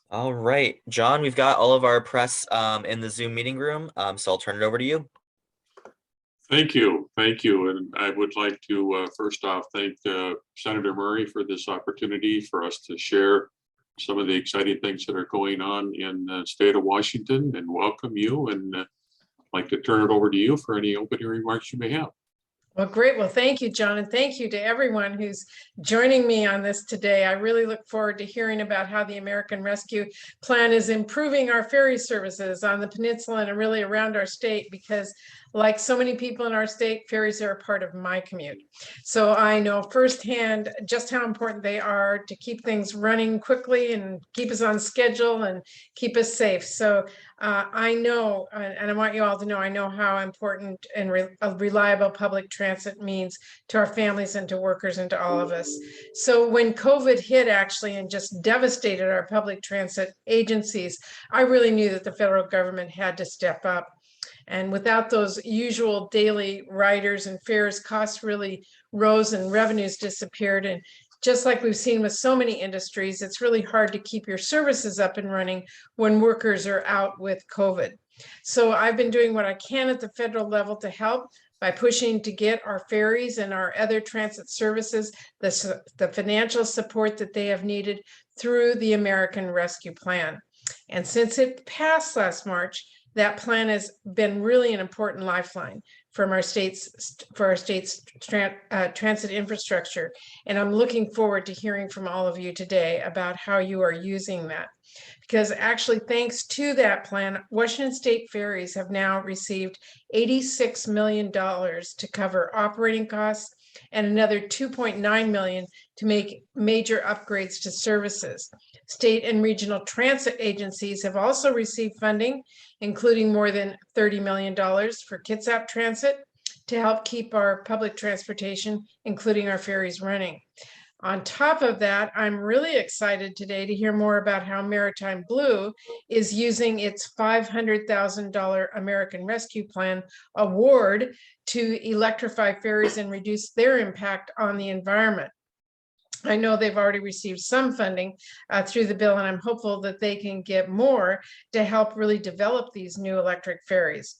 All right, John, we've got all of our press in the Zoom meeting room, so I'll turn it over to you. Thank you. And I would like to first off thank Senator Murray for this opportunity for us to share some of the exciting things that are going on in the state of Washington and welcome you. And I'd like to turn it over to you for any opening remarks you may have. Well, great. Well, thank you, John, and thank you to everyone who's joining me on this today. I really look forward to hearing about how the American Rescue Plan is improving our ferry services on the peninsula and really around our state, because like so many people in our state, ferries are a part of my commute. So I know firsthand just how important they are to keep things running quickly and keep us on schedule and keep us safe. So I know, and I want you all to know, I know how important and reliable public transit means to our families and to workers and to all of us. So when COVID hit actually and just devastated our public transit agencies, I really knew that the federal government had to step up. And without those usual daily riders and fares, costs really rose and revenues disappeared. And just like we've seen with so many industries, it's really hard to keep your services up and running when workers are out with COVID. So I've been doing what I can at the federal level to help by pushing to get our ferries and our other transit services the financial support that they have needed through the American Rescue Plan. And since it passed last March, that plan has been really an important lifeline for our state's transit infrastructure. And I'm looking forward to hearing from all of you today about how you are using that. Because actually, thanks to that plan, Washington State Ferries have now received $86 million to cover operating costs and another $2.9 million to make major upgrades to services. State and regional transit agencies have also received funding, including more than $30 million for Kitsap Transit to help keep our public transportation, including our ferries, running. On top of that, I'm really excited today to hear more about how Maritime Blue is using its $500,000 American Rescue Plan award to electrify ferries and reduce their impact on the environment. I know they've already received some funding through the bill, and I'm hopeful that they can get more to help really develop these new electric ferries.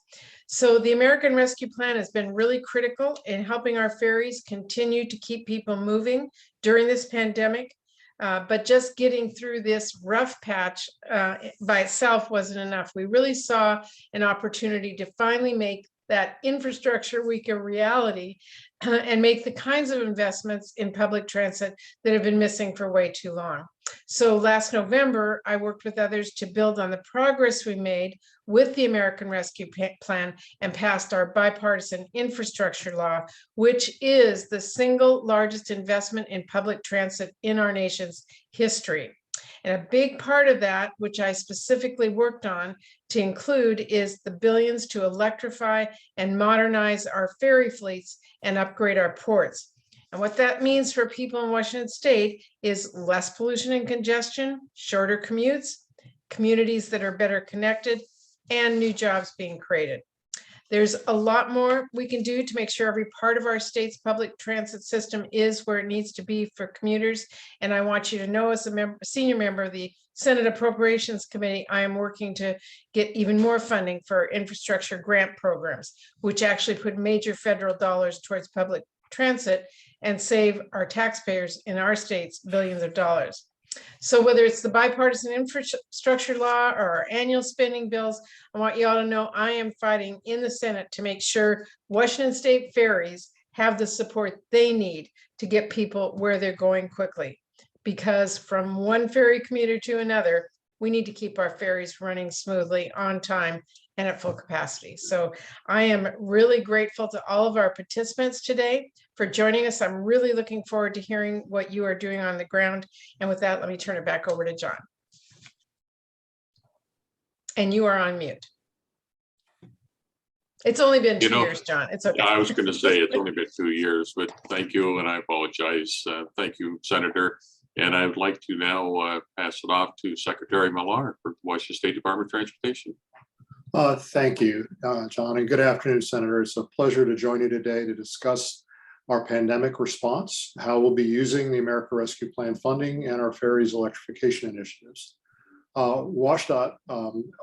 So the American Rescue Plan has been really critical in helping our ferries continue to keep people moving during this pandemic. But just getting through this rough patch by itself wasn't enough. We really saw an opportunity to finally make that infrastructure week a reality and make the kinds of investments in public transit that have been missing for way too long. So last November, I worked with others to build on the progress we made with the American Rescue Plan and passed our Bipartisan Infrastructure Law, which is the single largest investment in public transit in our nation's history. And a big part of that, which I specifically worked on to include, is the billions to electrify and modernize our ferry fleets and upgrade our ports. And what that means for people in Washington State is less pollution and congestion, shorter commutes, communities that are better connected, and new jobs being created. There's a lot more we can do to make sure every part of our state's public transit system is where it needs to be for commuters. And I want you to know, as a senior member of the Senate Appropriations Committee, I am working to get even more funding for infrastructure grant programs, which actually put major federal dollars towards public transit and save our taxpayers in our states billions of dollars. So whether it's the Bipartisan Infrastructure Law or our annual spending bills, I want you all to know I am fighting in the Senate to make sure Washington State ferries have the support they need to get people where they're going quickly. Because from one ferry commuter to another, we need to keep our ferries running smoothly, on time, and at full capacity. So I am really grateful to all of our participants today for joining us. I'm really looking forward to hearing what you are doing on the ground. And with that, let me turn it back over to John. And you are on mute. It's only been 2 years, John. It's okay. I was going to say it's only been 2 years, but thank you, and I apologize. Thank you, Senator. And I would like to now pass it off to Secretary Millar for Washington State Department of Transportation. Thank you, John, and good afternoon, Senator. It's a pleasure to join you today to discuss our pandemic response, how we'll be using the American Rescue Plan funding, and our ferries electrification initiatives. WashDOT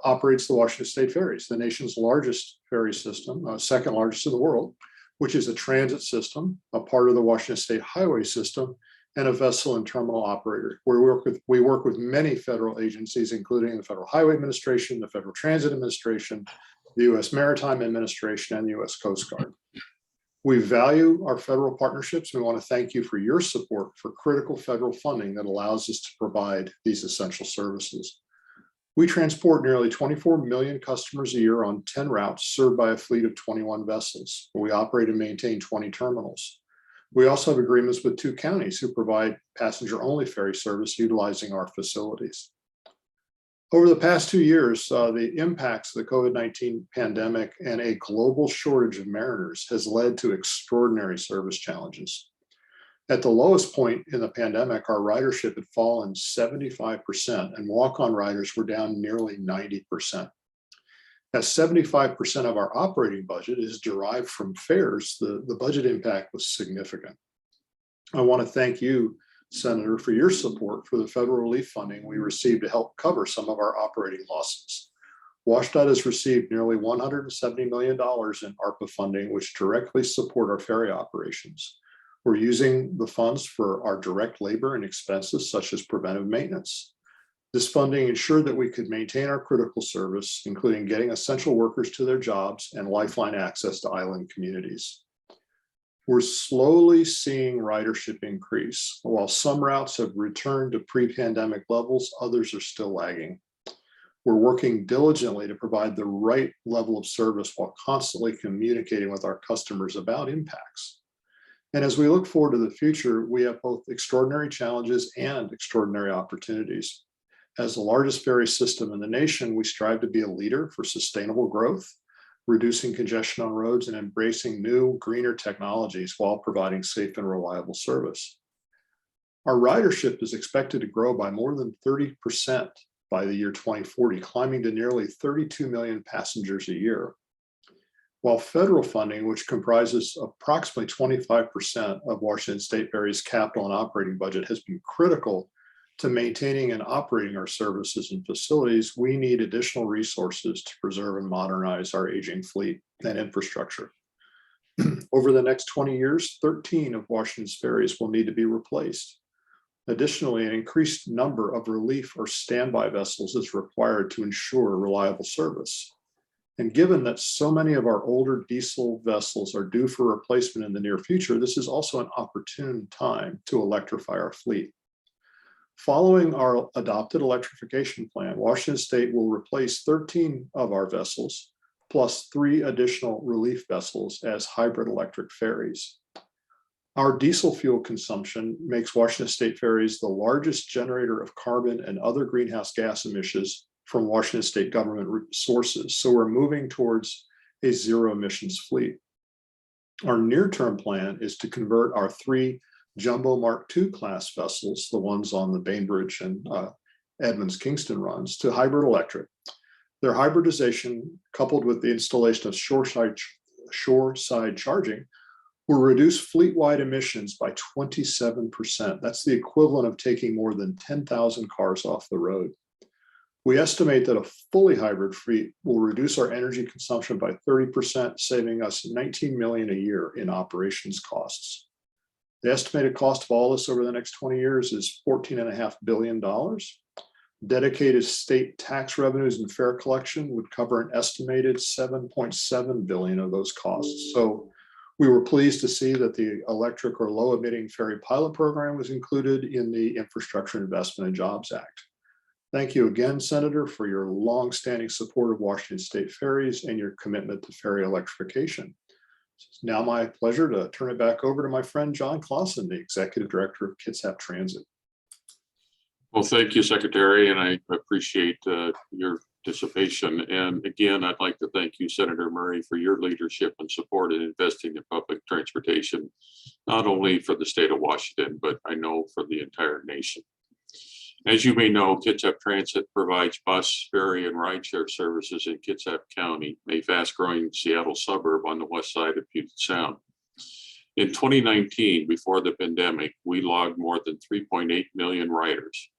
operates the Washington State Ferries, the nation's largest ferry system, second largest in the world, which is a transit system, a part of the Washington State highway system, and a vessel and terminal operator. We work with many federal agencies, including the Federal Highway Administration, the Federal Transit Administration, the U.S. Maritime Administration, and the U.S. Coast Guard. We value our federal partnerships. We want to thank you for your support for critical federal funding that allows us to provide these essential services. We transport nearly 24 million customers a year on 10 routes served by a fleet of 21 vessels. We operate and maintain 20 terminals. We also have agreements with 2 counties who provide passenger-only ferry service utilizing our facilities. Over the past 2 years, the impacts of the COVID-19 pandemic and a global shortage of mariners has led to extraordinary service challenges. At the lowest point in the pandemic, our ridership had fallen 75% and walk-on riders were down nearly 90%. As 75% of our operating budget is derived from fares, the budget impact was significant. I want to thank you, Senator, for your support for the federal relief funding we received to help cover some of our operating losses. WashDOT has received nearly $170 million in ARPA funding, which directly support our ferry operations. We're using the funds for our direct labor and expenses, such as preventive maintenance. This funding ensured that we could maintain our critical service, including getting essential workers to their jobs and lifeline access to island communities. We're slowly seeing ridership increase. While some routes have returned to pre-pandemic levels, others are still lagging. We're working diligently to provide the right level of service while constantly communicating with our customers about impacts. And as we look forward to the future, we have both extraordinary challenges and extraordinary opportunities. As the largest ferry system in the nation, we strive to be a leader for sustainable growth, reducing congestion on roads, and embracing new, greener technologies while providing safe and reliable service. Our ridership is expected to grow by more than 30% by the year 2040, climbing to nearly 32 million passengers a year. While federal funding, which comprises approximately 25% of Washington State Ferries' capital and operating budget, has been critical to maintaining and operating our services and facilities, we need additional resources to preserve and modernize our aging fleet and infrastructure. Over the next 20 years, 13 of Washington's ferries will need to be replaced. Additionally, an increased number of relief or standby vessels is required to ensure reliable service. And given that so many of our older diesel vessels are due for replacement in the near future, this is also an opportune time to electrify our fleet. Following our adopted electrification plan, Washington State will replace 13 of our vessels, plus 3 additional relief vessels as hybrid electric ferries. Our diesel fuel consumption makes Washington State Ferries the largest generator of carbon and other greenhouse gas emissions from Washington State government sources. So we're moving towards a zero emissions fleet. Our near-term plan is to convert our 3 jumbo Mark II class vessels, the ones on the Bainbridge and Edmonds Kingston runs, to hybrid electric. Their hybridization, coupled with the installation of shoreside charging, will reduce fleet-wide emissions by 27%. That's the equivalent of taking more than 10,000 cars off the road. We estimate that a fully hybrid fleet will reduce our energy consumption by 30%, saving us $19 million a year in operations costs. The estimated cost of all this over the next 20 years is $14.5 billion. Dedicated state tax revenues and fare collection would cover an estimated $7.7 billion of those costs. So we were pleased to see that the electric or low emitting ferry pilot program was included in the Infrastructure Investment and Jobs Act. Thank you again, Senator, for your longstanding support of Washington State Ferries and your commitment to ferry electrification. It's now my pleasure to turn it back over to my friend, John Clausen, the Executive Director of Kitsap Transit. Well, thank you, Secretary, and I appreciate your participation. And again, I'd like to thank you, Senator Murray, for your leadership and support in investing in public transportation, not only for the state of Washington, but I know for the entire nation. As you may know, Kitsap Transit provides bus, ferry, and rideshare services in Kitsap County, a fast-growing Seattle suburb on the west side of Puget Sound. In 2019, before the pandemic, we logged more than 3.8 million riders.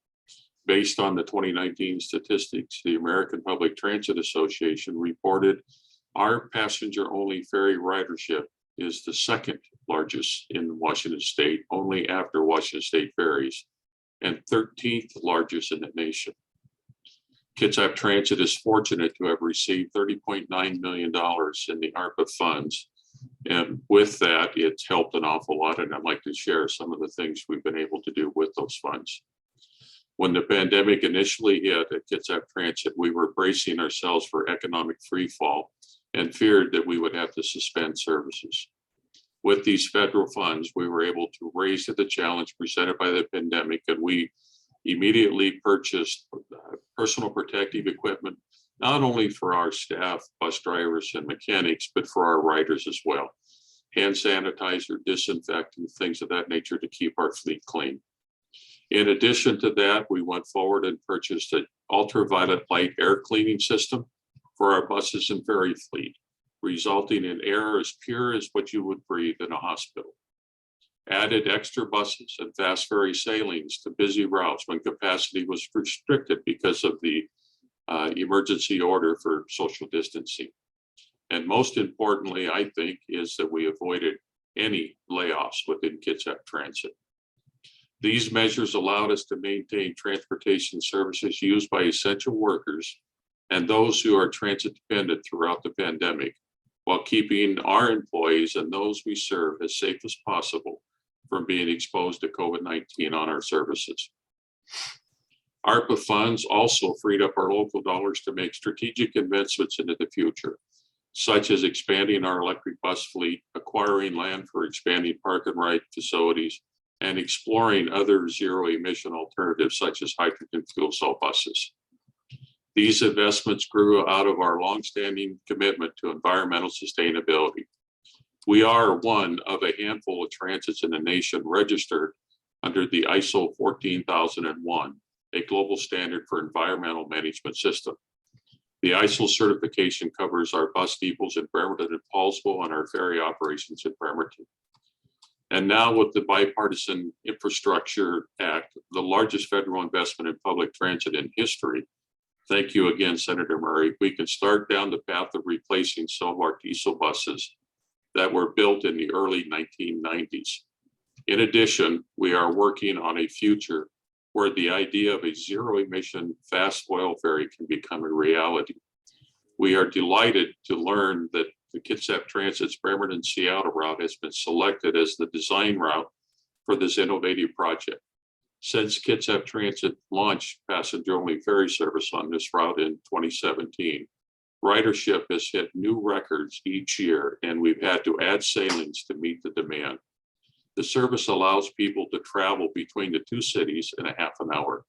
Based on the 2019 statistics, the American Public Transit Association reported our passenger-only ferry ridership is the second largest in Washington State, only after Washington State Ferries, and 13th largest in the nation. Kitsap Transit is fortunate to have received $30.9 million in the ARPA funds. And with that, it's helped an awful lot. And I'd like to share some of the things we've been able to do with those funds. When the pandemic initially hit at Kitsap Transit, we were bracing ourselves for economic freefall and feared that we would have to suspend services. With these federal funds, we were able to raise to the challenge presented by the pandemic, and we immediately purchased personal protective equipment, not only for our staff, bus drivers and mechanics, but for our riders as well. Hand sanitizer, disinfectant, things of that nature to keep our fleet clean. In addition to that, we went forward and purchased an ultraviolet light air cleaning system for our buses and ferry fleet, resulting in air as pure as what you would breathe in a hospital. Added extra buses and fast ferry sailings to busy routes when capacity was restricted because of the emergency order for social distancing. And most importantly, I think, is that we avoided any layoffs within Kitsap Transit. These measures allowed us to maintain transportation services used by essential workers and those who are transit dependent throughout the pandemic, while keeping our employees and those we serve as safe as possible from being exposed to COVID-19 on our services. ARPA funds also freed up our local dollars to make strategic investments into the future, such as expanding our electric bus fleet, acquiring land for expanding park and ride facilities, and exploring other zero emission alternatives such as hydrogen fuel cell buses. These investments grew out of our longstanding commitment to environmental sustainability. We are one of a handful of transits in the nation registered under the ISO 14001, a global standard for environmental management system. The ISO certification covers our bus depots in Bremerton and Paulsville and our ferry operations in Bremerton. And now with the Bipartisan Infrastructure Act, the largest federal investment in public transit in history, thank you again, Senator Murray, we can start down the path of replacing some of our diesel buses that were built in the early 1990s. In addition, we are working on a future where the idea of a zero emission fast oil ferry can become a reality. We are delighted to learn that the Kitsap Transit's Bremerton-Seattle route has been selected as the design route for this innovative project. Since Kitsap Transit launched passenger-only ferry service on this route in 2017, ridership has hit new records each year, and we've had to add sailings to meet the demand. The service allows people to travel between the two cities in a half an hour.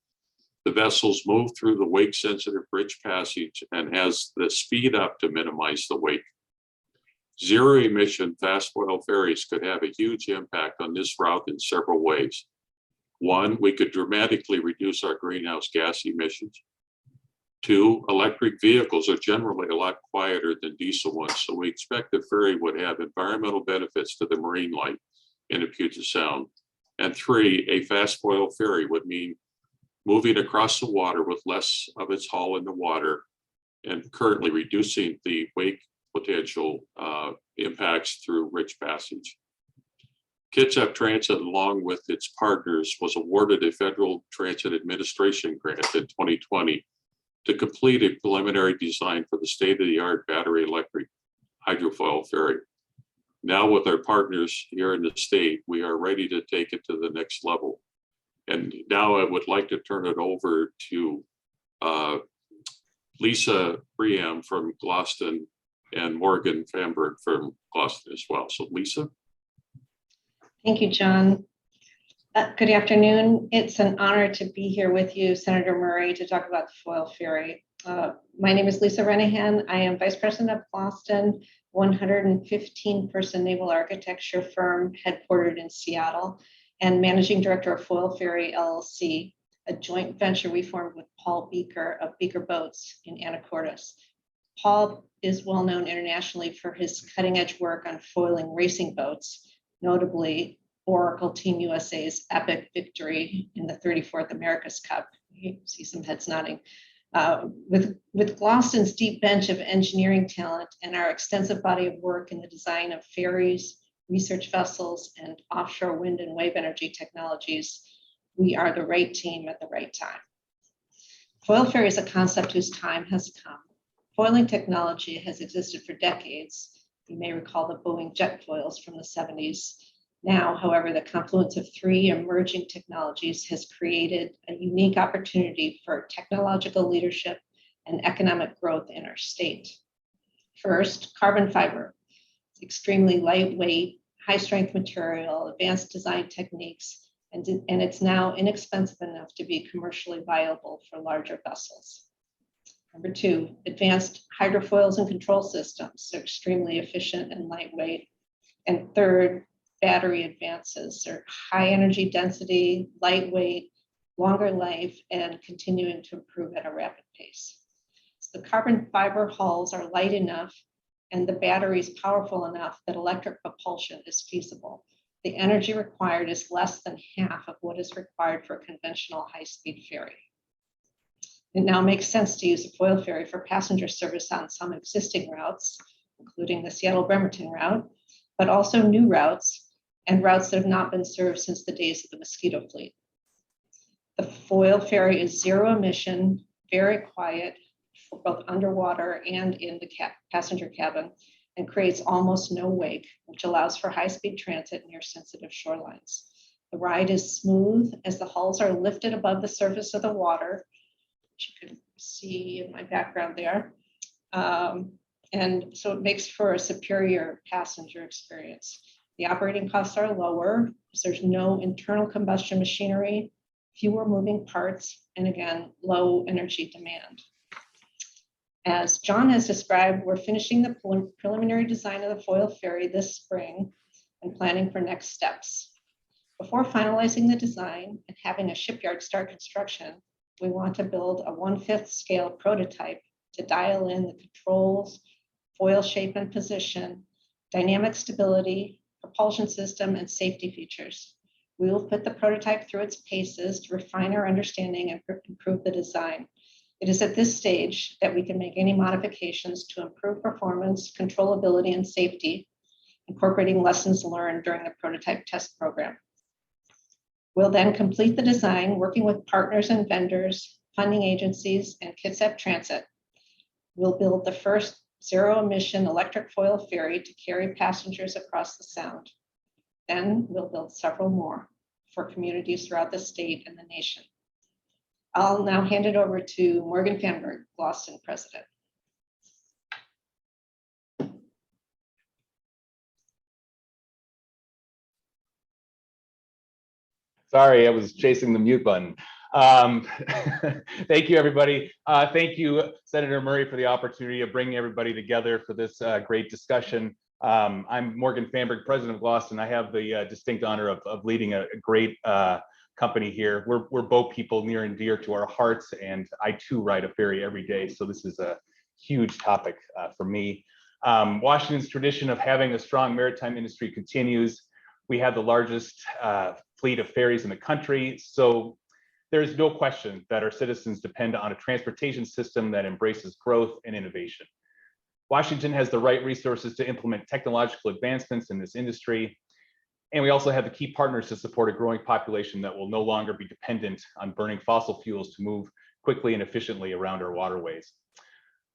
The vessels move through the wake-sensitive bridge passage and has the speed up to minimize the wake. Zero-emission fast oil ferries could have a huge impact on this route in several ways. One, we could dramatically reduce our greenhouse gas emissions. Two, electric vehicles are generally a lot quieter than diesel ones, so we expect the ferry would have environmental benefits to the marine life in the Puget Sound. And three, a fast oil ferry would mean moving across the water with less of its hull in the water and currently reducing the wake potential impacts through rich passage. Kitsap Transit, along with its partners, was awarded a Federal Transit Administration grant in 2020 to complete a preliminary design for the state-of-the-art battery electric hydrofoil ferry. Now with our partners here in the state, we are ready to take it to the next level. And now I would like to turn it over to Lisa Briam from Gloucester and Morgan Famberg from Gloucester as well. So Lisa. Thank you, John. Good afternoon. It's an honor to be here with you, Senator Murray, to talk about the foil ferry. My name is Lisa Renahan. I am Vice President of Gloucester, 115-person naval architecture firm headquartered in Seattle, and Managing Director of Foil Ferry LLC, a joint venture we formed with Paul Beaker of Beaker Boats in Anacortes. Paul is well known internationally for his cutting edge work on foiling racing boats, notably Oracle Team USA's epic victory in the 34th America's Cup. You see some heads nodding. With Gloston's deep bench of engineering talent and our extensive body of work in the design of ferries, research vessels, and offshore wind and wave energy technologies, we are the right team at the right time. Foil ferry is a concept whose time has come. Foiling technology has existed for decades. You may recall the Boeing jet foils from the 70s. Now, however, the confluence of three emerging technologies has created a unique opportunity for technological leadership and economic growth in our state. First, carbon fiber. It's extremely lightweight, high-strength material, advanced design techniques, and it's now inexpensive enough to be commercially viable for larger vessels. Number two, advanced hydrofoils and control systems. They're extremely efficient and lightweight. And third, battery advances are high energy density, lightweight, longer life, and continuing to improve at a rapid pace. So the carbon fiber hulls are light enough and the batteries powerful enough that electric propulsion is feasible. The energy required is less than half of what is required for a conventional high-speed ferry. It now makes sense to use a foil ferry for passenger service on some existing routes, including the Seattle-Bremerton route, but also new routes and routes that have not been served since the days of the mosquito fleet. The foil ferry is zero emission, very quiet, for both underwater and in the passenger cabin, and creates almost no wake, which allows for high-speed transit near sensitive shorelines. The ride is smooth as the hulls are lifted above the surface of the water, which you can see in my background there. And so it makes for a superior passenger experience. The operating costs are lower because there's no internal combustion machinery, fewer moving parts, and again, low energy demand. As John has described, we're finishing the preliminary design of the foil ferry this spring and planning for next steps. Before finalizing the design and having a shipyard start construction, we want to build a 1/5 scale prototype to dial in the controls, foil shape and position, dynamic stability, propulsion system, and safety features. We will put the prototype through its paces to refine our understanding and improve the design. It is at this stage that we can make any modifications to improve performance, controllability, and safety, incorporating lessons learned during the prototype test program. We'll then complete the design, working with partners and vendors, funding agencies, and Kitsap Transit. We'll build the first zero-emission electric foil ferry to carry passengers across the Sound. Then we'll build several more for communities throughout the state and the nation. I'll now hand it over to Morgan Fanberg, Gloston President. Sorry, I was chasing the mute button. Thank you, everybody. Thank you, Senator Murray, for the opportunity of bringing everybody together for this great discussion. I'm Morgan Fanberg, President of Gloston. I have the distinct honor of leading a great company here. We're boat people near and dear to our hearts, and I too ride a ferry every day, so this is a huge topic for me. Washington's tradition of having a strong maritime industry continues. We have the largest fleet of ferries in the country, so there's no question that our citizens depend on a transportation system that embraces growth and innovation. Washington has the right resources to implement technological advancements in this industry, and we also have the key partners to support a growing population that will no longer be dependent on burning fossil fuels to move quickly and efficiently around our waterways.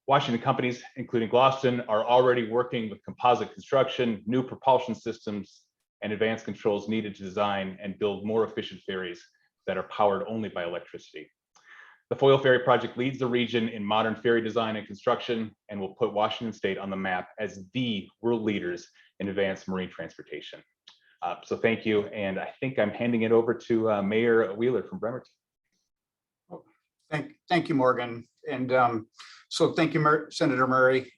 Washington companies, including Gloston, are already working with composite construction, new propulsion systems, and advanced controls needed to design and build more efficient ferries that are powered only by electricity. The Foil Ferry project leads the region in modern ferry design and construction and will put Washington State on the map as the world leaders in advanced marine transportation. So thank you, and I think I'm handing it over to Mayor Wheeler from Bremerton. Thank you, Morgan. And so thank you, Senator Murray.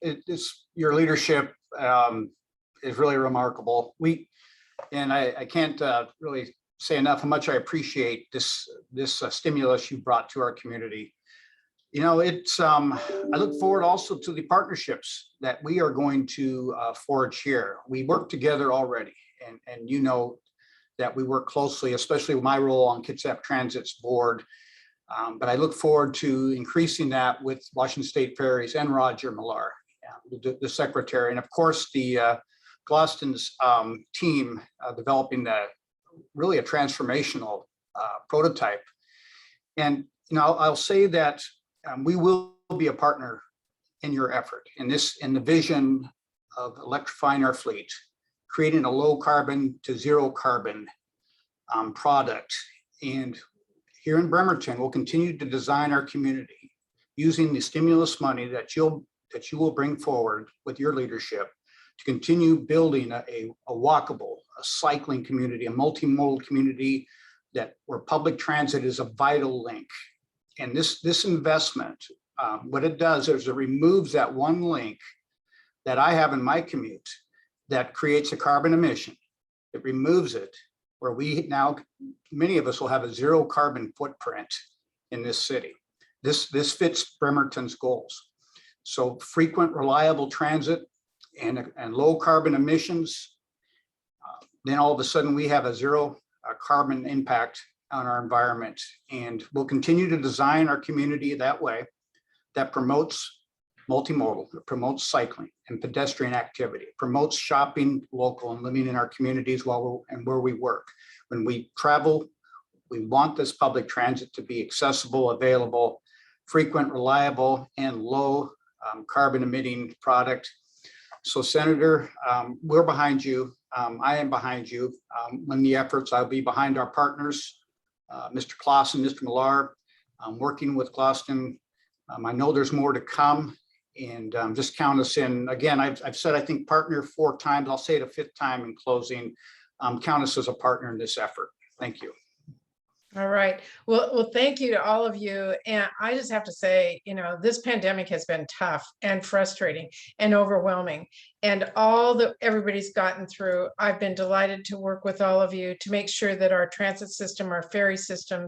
Your leadership is really remarkable. I can't really say enough how much I appreciate this stimulus you brought to our community. You know, I look forward also to the partnerships that we are going to forge here. We work together already, and you know, that we work closely, especially with my role on Kitsap Transit's board. But I look forward to increasing that with Washington State Ferries and Roger Millar, the secretary, and of course the Gloucester's team developing really a transformational prototype. And I'll say that we will be a partner in your effort in the vision of electrifying our fleet, creating a low carbon to zero carbon product. And here in Bremerton, we'll continue to design our community using the stimulus money that you will bring forward with your leadership to continue building a walkable, a cycling community, a multimodal community where public transit is a vital link. And this investment, what it does is it removes that one link that I have in my commute that creates a carbon emission. It removes it, where many of us will have a zero carbon footprint in this city. This fits Bremerton's goals. So frequent, reliable transit and low carbon emissions, then all of a sudden we have a zero carbon impact on our environment. And we'll continue to design our community that way, that promotes multimodal, promotes cycling and pedestrian activity, promotes shopping local and living in our communities where we work. When we travel, we want this public transit to be accessible, available, frequent, reliable, and low carbon emitting product. So Senator, we're behind you. I am behind you. In the efforts, I'll be behind our partners, Mr. Clausen, Mr. Millar, working with Gloucester. I know there's more to come, and just count us in. Again, I've said, I think, partner 4 times. I'll say it a 5th time in closing. Count us as a partner in this effort. Thank you. All right. Well, thank you to all of you. And I just have to say, this pandemic has been tough and frustrating and overwhelming. And all that everybody's gotten through, I've been delighted to work with all of you to make sure that our transit system, our ferry system,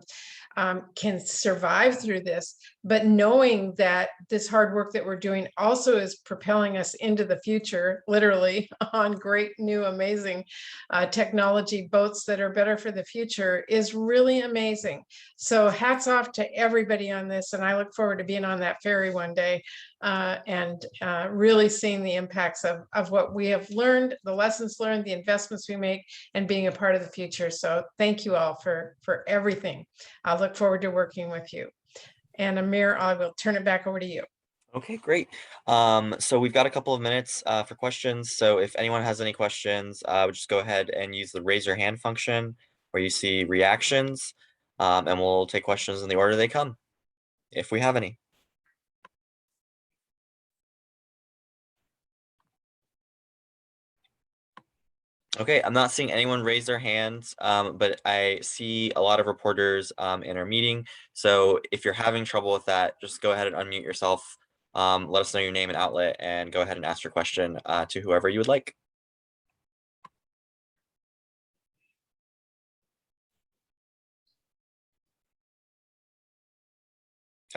can survive through this, but knowing that this hard work that we're doing also is propelling us into the future, literally, on great new amazing technology boats that are better for the future is really amazing. So hats off to everybody on this, and I look forward to being on that ferry one day and really seeing the impacts of what we have learned, the lessons learned, the investments we make, and being a part of the future. So thank you all for everything. I'll look forward to working with you. And Amir, I will turn it back over to you. Okay, great. So we've got a couple of minutes for questions. So if anyone has any questions, just go ahead and use the raise your hand function where you see reactions, and we'll take questions in the order they come, if we have any. Okay, I'm not seeing anyone raise their hands, but I see a lot of reporters in our meeting. So if you're having trouble with that, just go ahead and unmute yourself. Let us know your name and outlet, and go ahead and ask your question to whoever you would like.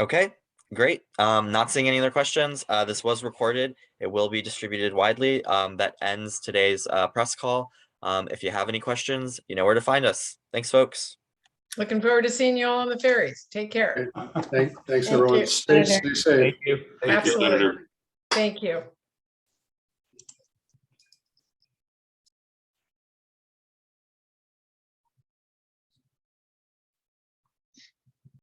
Okay, great. Not seeing any other questions. This was recorded. It will be distributed widely. That ends today's press call. If you have any questions, you know where to find us. Thanks, folks. Looking forward to seeing you all on the ferries. Take care. Thanks, Thank everyone. you. Stay safe. Thank you. Thank you, Absolutely. Senator. Thank you.